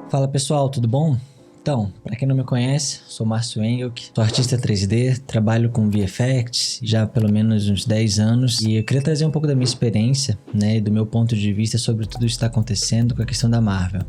Fala pessoal, tudo bom? Então, para quem não me conhece, sou Márcio Engelke, sou artista 3D, trabalho com VFX já há pelo menos uns 10 anos e eu queria trazer um pouco da minha experiência, e do meu ponto de vista sobre tudo isso que está acontecendo com a questão da Marvel.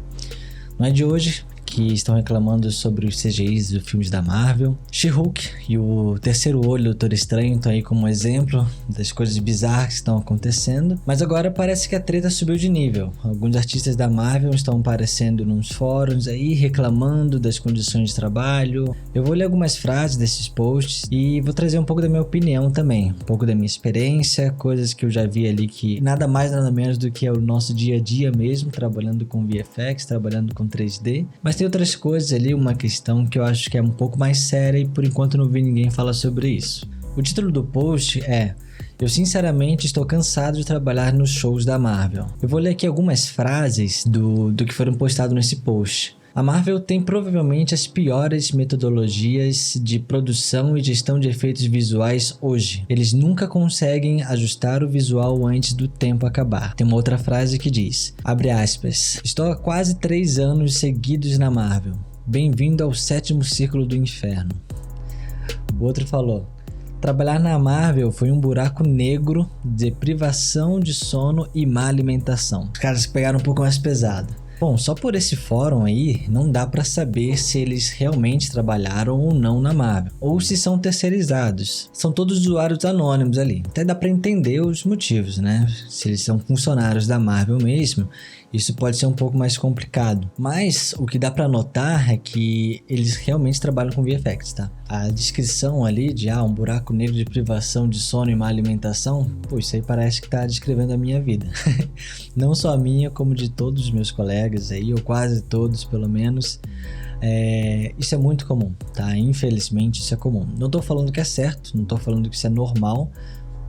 Não é de hoje que estão reclamando sobre os CGIs dos filmes da Marvel. She-Hulk e o Terceiro Olho do Doutor Estranho estão aí como exemplo das coisas bizarras que estão acontecendo. Mas agora parece que a treta subiu de nível. Alguns artistas da Marvel estão aparecendo nos fóruns aí reclamando das condições de trabalho. Eu vou ler algumas frases desses posts e vou trazer um pouco da minha opinião também. Um pouco da minha experiência, coisas que eu já vi ali que nada mais nada menos do que é o nosso dia a dia mesmo, trabalhando com VFX, trabalhando com 3D. Mas tem outras coisas ali, uma questão que eu acho que é um pouco mais séria e por enquanto não vi ninguém falar sobre isso. O título do post é: eu sinceramente estou cansado de trabalhar nos shows da Marvel. Eu vou ler aqui algumas frases do que foram postadas nesse post. A Marvel tem provavelmente as piores metodologias de produção e gestão de efeitos visuais hoje. Eles nunca conseguem ajustar o visual antes do tempo acabar. Tem uma outra frase que diz, abre aspas, estou há quase 3 anos seguidos na Marvel. Bem-vindo ao 7º círculo do inferno. O outro falou, trabalhar na Marvel foi um buraco negro de privação de sono e má alimentação. Os caras pegaram um pouco mais pesado. Bom, só por esse fórum aí, não dá pra saber se eles realmente trabalharam ou não na Marvel, ou se são terceirizados. São todos usuários anônimos ali. Até dá pra entender os motivos, né? Se eles são funcionários da Marvel mesmo, isso pode ser um pouco mais complicado. Mas o que dá pra notar é que eles realmente trabalham com VFX, tá? A descrição ali de um buraco negro de privação de sono e má alimentação, pô, isso aí parece que tá descrevendo a minha vida. Não só a minha, como de todos os meus colegas aí, ou quase todos pelo menos. Isso é muito comum, tá? Infelizmente isso é comum. Não tô falando que é certo, não tô falando que isso é normal,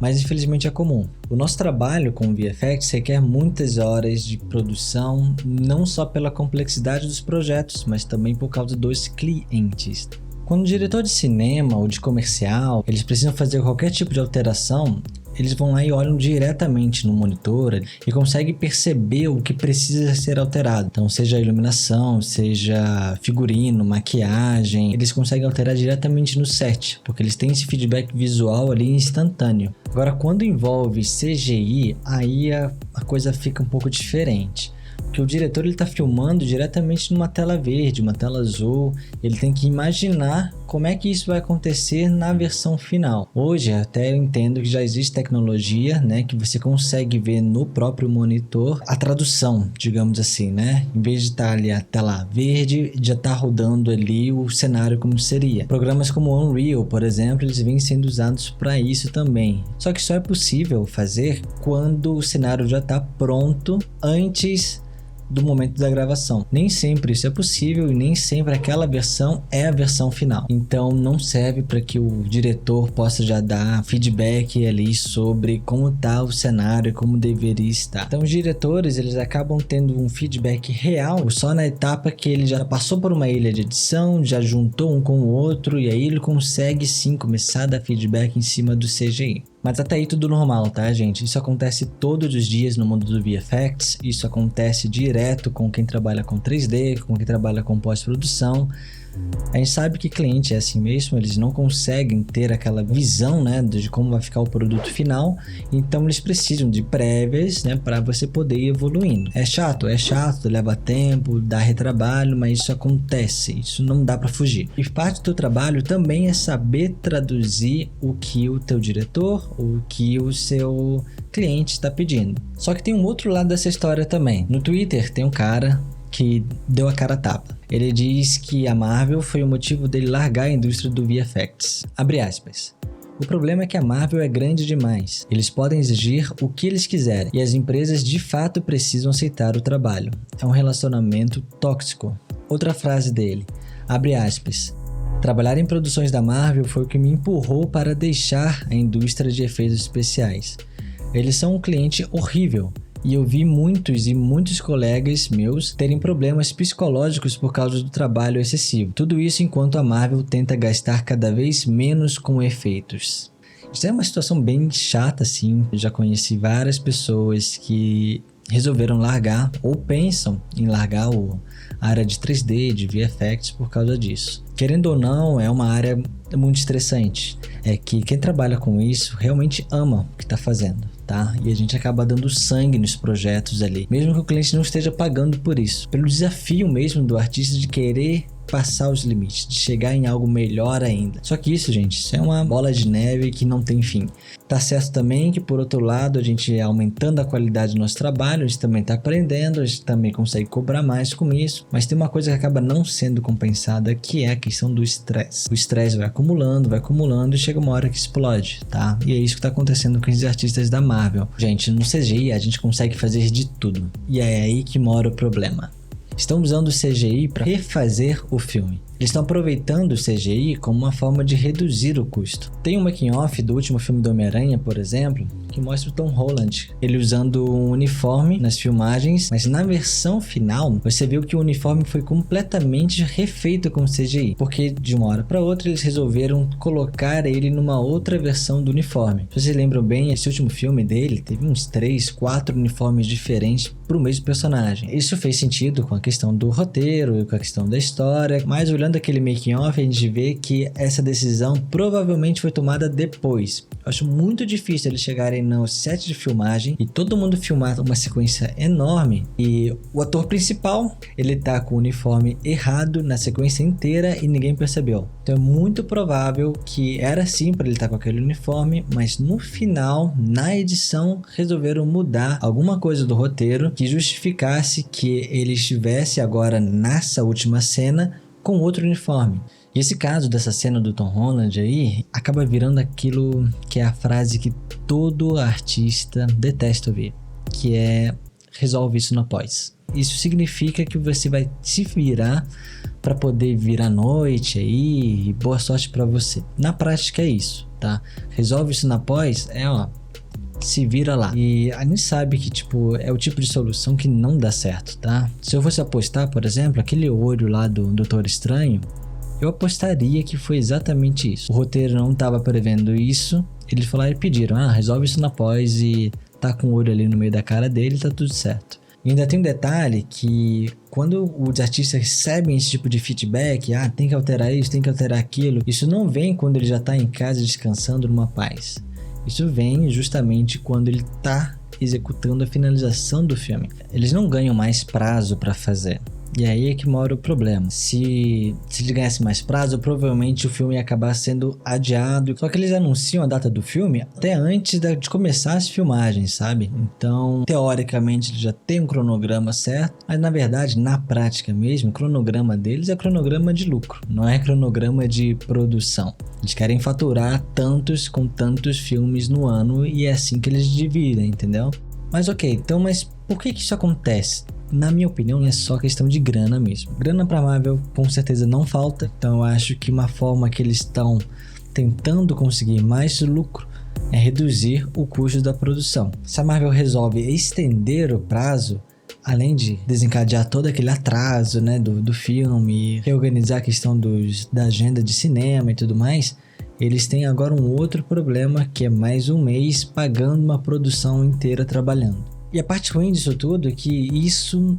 mas infelizmente é comum. O nosso trabalho com VFX requer muitas horas de produção, não só pela complexidade dos projetos, mas também por causa dos clientes. Quando o diretor de cinema ou de comercial, eles precisam fazer qualquer tipo de alteração, eles vão lá e olham diretamente no monitor e conseguem perceber o que precisa ser alterado. Então, seja a iluminação, seja figurino, maquiagem, eles conseguem alterar diretamente no set, porque eles têm esse feedback visual ali instantâneo. Agora, quando envolve CGI, aí a coisa fica um pouco diferente. Porque o diretor está filmando diretamente numa tela verde, uma tela azul, ele tem que imaginar como é que isso vai acontecer na versão final. Hoje até eu entendo que já existe tecnologia, que você consegue ver no próprio monitor a tradução, digamos assim, Em vez de estar ali a tela verde, já está rodando ali o cenário como seria. Programas como o Unreal, por exemplo, eles vêm sendo usados para isso também. Só que só é possível fazer quando o cenário já está pronto antes do momento da gravação. Nem sempre isso é possível e nem sempre aquela versão é a versão final. Então não serve para que o diretor possa já dar feedback ali sobre como está o cenário e como deveria estar. Então os diretores eles acabam tendo um feedback real só na etapa que ele já passou por uma ilha de edição, já juntou um com o outro e aí ele consegue sim começar a dar feedback em cima do CGI. Mas até aí tudo normal, tá, gente? Isso acontece todos os dias no mundo do VFX, isso acontece direto com quem trabalha com 3D, com quem trabalha com pós-produção. A gente sabe que cliente é assim mesmo, eles não conseguem ter aquela visão, de como vai ficar o produto final, então eles precisam de prévias, para você poder ir evoluindo. É chato, leva tempo, dá retrabalho, mas isso acontece, isso não dá para fugir. E parte do teu trabalho também é saber traduzir o que o teu diretor, o que o seu cliente está pedindo. Só que tem um outro lado dessa história também. No Twitter tem um cara que deu a cara a tapa. Ele diz que a Marvel foi o motivo dele largar a indústria do VFX. Abre aspas. O problema é que a Marvel é grande demais. Eles podem exigir o que eles quiserem e as empresas de fato precisam aceitar o trabalho. É um relacionamento tóxico. Outra frase dele. Abre aspas. Trabalhar em produções da Marvel foi o que me empurrou para deixar a indústria de efeitos especiais. Eles são um cliente horrível. E eu vi muitos colegas meus terem problemas psicológicos por causa do trabalho excessivo. Tudo isso enquanto a Marvel tenta gastar cada vez menos com efeitos. Isso é uma situação bem chata, assim. Eu já conheci várias pessoas que resolveram largar ou pensam em largar a área de 3D, de VFX por causa disso. Querendo ou não, é uma área muito estressante. É que quem trabalha com isso realmente ama o que está fazendo, tá? E a gente acaba dando sangue nos projetos ali, mesmo que o cliente não esteja pagando por isso. Pelo desafio mesmo do artista de querer passar os limites, de chegar em algo melhor ainda. Só que isso, gente, isso é uma bola de neve que não tem fim. Tá certo também que, por outro lado, a gente aumentando a qualidade do nosso trabalho, a gente também tá aprendendo, a gente também consegue cobrar mais com isso, mas tem uma coisa que acaba não sendo compensada, que é a questão do estresse. O estresse vai acumulando e chega uma hora que explode, tá? E é isso que tá acontecendo com os artistas da Marvel. Gente, no CGI a gente consegue fazer de tudo, e é aí que mora o problema. Estão usando o CGI para refazer o filme. Eles estão aproveitando o CGI como uma forma de reduzir o custo. Tem um making-off do último filme do Homem-Aranha, por exemplo, que mostra o Tom Holland, ele usando um uniforme nas filmagens, mas na versão final, você viu que o uniforme foi completamente refeito com CGI, porque de uma hora para outra eles resolveram colocar ele numa outra versão do uniforme. Se vocês lembram bem, esse último filme dele teve uns 3, 4 uniformes diferentes para o mesmo personagem. Isso fez sentido com a questão do roteiro, com a questão da história, mas olhando aquele making-off, a gente vê que essa decisão provavelmente foi tomada depois. Eu acho muito difícil eles chegarem no set de filmagem e todo mundo filmar uma sequência enorme e o ator principal, ele tá com o uniforme errado na sequência inteira e ninguém percebeu. Então é muito provável que era sim para ele estar com aquele uniforme, mas no final, na edição, resolveram mudar alguma coisa do roteiro que justificasse que ele estivesse agora nessa última cena com outro uniforme. E esse caso dessa cena do Tom Holland aí acaba virando aquilo que é a frase que todo artista detesta ouvir, que é: resolve isso no pós. Isso significa que você vai se virar para poder vir à noite aí, e boa sorte para você. Na prática é isso, tá? Resolve isso na pós, se vira lá. E a gente sabe que, é o tipo de solução que não dá certo, tá? Se eu fosse apostar, por exemplo, aquele olho lá do Doutor Estranho, eu apostaria que foi exatamente isso. O roteiro não estava prevendo isso, eles falaram e pediram: resolve isso na pós e tá com o olho ali no meio da cara dele, tá tudo certo. E ainda tem um detalhe que quando os artistas recebem esse tipo de feedback, tem que alterar isso, tem que alterar aquilo, isso não vem quando ele já tá em casa descansando numa paz. Isso vem justamente quando ele está executando a finalização do filme. Eles não ganham mais prazo para fazer. E aí é que mora o problema. Se ele ganhasse mais prazo, provavelmente o filme ia acabar sendo adiado. Só que eles anunciam a data do filme até antes de começar as filmagens, sabe? Então, teoricamente, ele já tem um cronograma certo, mas na verdade, na prática mesmo, o cronograma deles é cronograma de lucro, não é cronograma de produção. Eles querem faturar com tantos filmes no ano e é assim que eles dividem, entendeu? Mas mas por que isso acontece? Na minha opinião, é só questão de grana mesmo. Grana pra Marvel com certeza não falta, então eu acho que uma forma que eles estão tentando conseguir mais lucro é reduzir o custo da produção. Se a Marvel resolve estender o prazo, além de desencadear todo aquele atraso, né, do filme, reorganizar a questão da agenda de cinema e tudo mais, eles têm agora um outro problema, que é mais um mês pagando uma produção inteira trabalhando. E a parte ruim disso tudo é que isso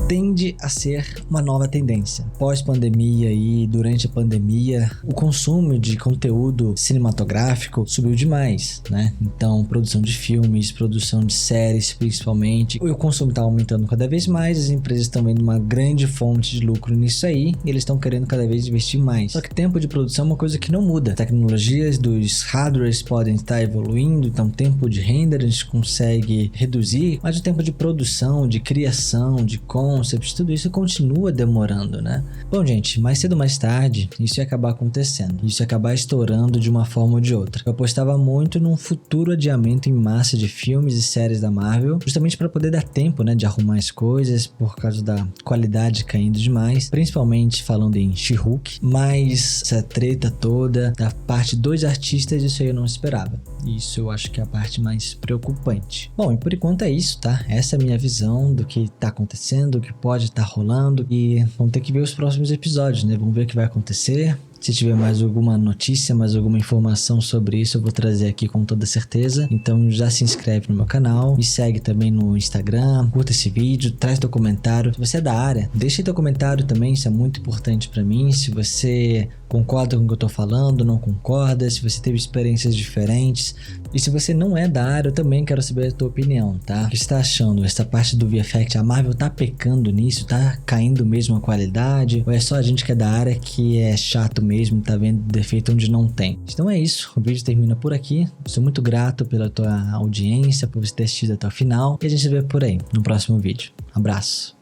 tende a ser uma nova tendência. Pós-pandemia e durante a pandemia, o consumo de conteúdo cinematográfico subiu demais, né? Então, produção de filmes, produção de séries principalmente, o consumo está aumentando cada vez mais, as empresas estão vendo uma grande fonte de lucro nisso aí, e eles estão querendo cada vez investir mais. Só que tempo de produção é uma coisa que não muda. Tecnologias dos hardwares podem estar evoluindo, então o tempo de render a gente consegue reduzir, mas o tempo de produção, de criação, de concepts, tudo isso continua demorando, né? Bom, gente, mais cedo ou mais tarde, isso ia acabar acontecendo. Isso ia acabar estourando de uma forma ou de outra. Eu apostava muito num futuro adiamento em massa de filmes e séries da Marvel, justamente para poder dar tempo, né, de arrumar as coisas, por causa da qualidade caindo demais, principalmente falando em She-Hulk, mas essa treta toda da parte dos artistas, isso aí eu não esperava. Isso eu acho que é a parte mais preocupante. Bom, e por enquanto é isso, tá? Essa é a minha visão do que tá acontecendo, do que pode estar rolando, e vamos ter que ver os próximos episódios, né? Vamos ver o que vai acontecer. Se tiver mais alguma notícia, mais alguma informação sobre isso, eu vou trazer aqui com toda certeza. Então já se inscreve no meu canal, me segue também no Instagram, curta esse vídeo, traz teu comentário. Se você é da área, deixa aí teu comentário também, isso é muito importante pra mim. Se você concorda com o que eu tô falando, não concorda, se você teve experiências diferentes. E se você não é da área, eu também quero saber a tua opinião, tá? O que você tá achando? Essa parte do VFX, a Marvel tá pecando nisso? Tá caindo mesmo a qualidade? Ou é só a gente que é da área que é chato mesmo, tá vendo defeito onde não tem? Então é isso, o vídeo termina por aqui. Sou muito grato pela tua audiência, por você ter assistido até o final. E a gente se vê por aí, no próximo vídeo. Abraço!